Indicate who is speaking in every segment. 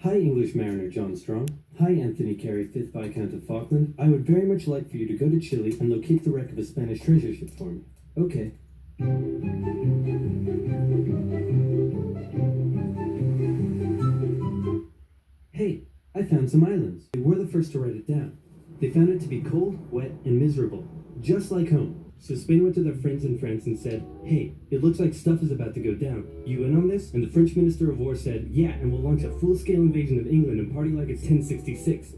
Speaker 1: Hi, English mariner John Strong. Hi, Anthony Carey, 5th Viscount of Falkland. I would very much like for you to go to Chile and locate the wreck of a Spanish treasure ship for me. Okay. Hey, I found some islands. They were the first to write it down. They found it to be cold, wet, and miserable, just like home. So Spain went to their friends in France and said, hey, it looks like stuff is about to go down. You in on this? And the French Minister of War said, yeah, and we'll launch a full-scale invasion of England and party like it's 1066.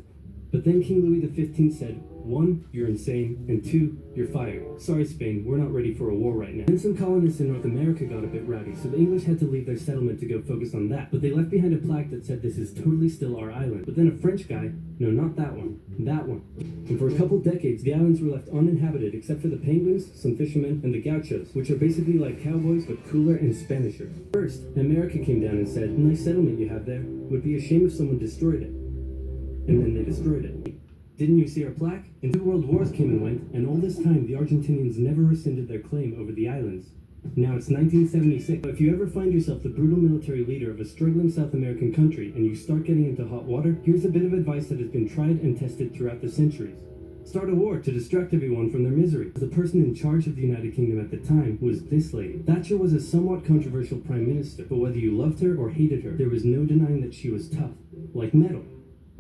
Speaker 1: But then King Louis XV said, 1, you're insane, and 2, you're fired. Sorry, Spain, we're not ready for a war right now. Then some colonists in North America got a bit rowdy, so the English had to leave their settlement to go focus on that. But they left behind a plaque that said this is totally still our island. But then a French guy, no, not that one, that one. And for a couple decades, the islands were left uninhabited except for the penguins, some fishermen, and the gauchos, which are basically like cowboys but cooler and Spanisher. First, America came down and said, nice settlement you have there. Would be a shame if someone destroyed it. And then they destroyed it. Didn't you see our plaque? And 2 world wars came and went, and all this time the Argentinians never rescinded their claim over the islands. Now it's 1976. If you ever find yourself the brutal military leader of a struggling South American country and you start getting into hot water, here's a bit of advice that has been tried and tested throughout the centuries. Start a war to distract everyone from their misery. The person in charge of the United Kingdom at the time was this lady. Thatcher was a somewhat controversial prime minister, but whether you loved her or hated her, there was no denying that she was tough. Like metal.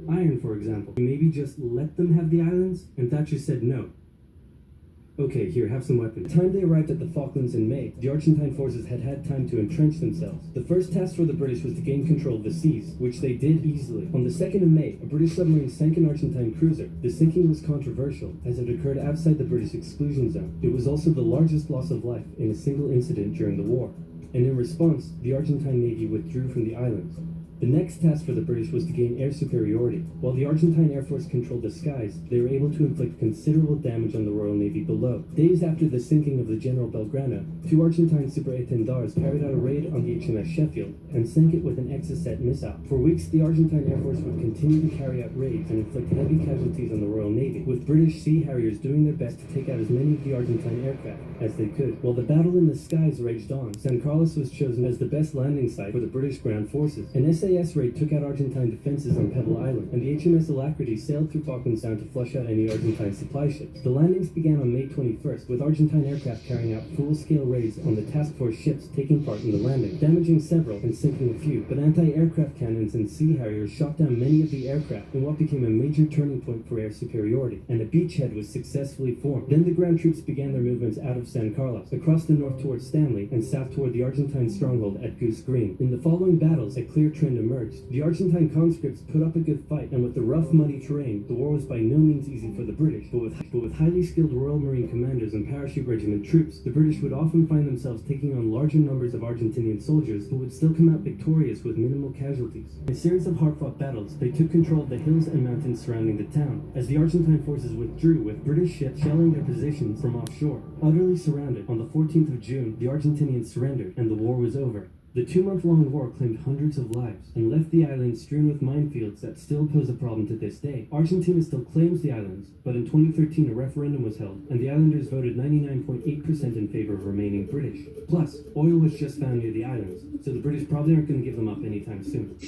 Speaker 1: Iron, for example. Maybe just let them have the islands? And Thatcher said no. Okay, here, have some weapons. By the time they arrived at the Falklands in May, the Argentine forces had had time to entrench themselves. The first task for the British was to gain control of the seas, which they did easily. On the 2nd of May, a British submarine sank an Argentine cruiser. The sinking was controversial, as it occurred outside the British exclusion zone. It was also the largest loss of life in a single incident during the war. And in response, the Argentine Navy withdrew from the islands. The next task for the British was to gain air superiority. While the Argentine Air Force controlled the skies, they were able to inflict considerable damage on the Royal Navy below. Days after the sinking of the General Belgrano, 2 Argentine super-étendards carried out a raid on the HMS Sheffield and sank it with an Exocet missile. For weeks, the Argentine Air Force would continue to carry out raids and inflict heavy casualties on the Royal Navy, with British Sea Harriers doing their best to take out as many of the Argentine aircraft as they could. While the battle in the skies raged on, San Carlos was chosen as the best landing site for the British ground forces. An SAS raid took out Argentine defenses on Pebble Island, and the HMS Alacrity sailed through Falklands Sound to flush out any Argentine supply ships. The landings began on May 21st, with Argentine aircraft carrying out full-scale raids on the task force ships taking part in the landing, damaging several and sinking a few. But anti-aircraft cannons and Sea Harriers shot down many of the aircraft in what became a major turning point for air superiority, and a beachhead was successfully formed. Then the ground troops began their movements out of San Carlos, across the north towards Stanley, and south toward the Argentine stronghold at Goose Green. In the following battles, a clear trend emerged. The Argentine conscripts put up a good fight, and with the rough, muddy terrain, the war was by no means easy for the British. But with highly skilled Royal Marine commanders and parachute regiment troops, the British would often find themselves taking on larger numbers of Argentinian soldiers, who would still come out victorious with minimal casualties. In a series of hard-fought battles, they took control of the hills and mountains surrounding the town, as the Argentine forces withdrew, with British ships shelling their positions from offshore. Utterly surrounded, on the 14th of June, the Argentinians surrendered, and the war was over. The 2-month-long war claimed hundreds of lives and left the island strewn with minefields that still pose a problem to this day. Argentina still claims the islands, but in 2013 a referendum was held, and the islanders voted 99.8% in favor of remaining British. Plus, oil was just found near the islands, so the British probably aren't going to give them up anytime soon.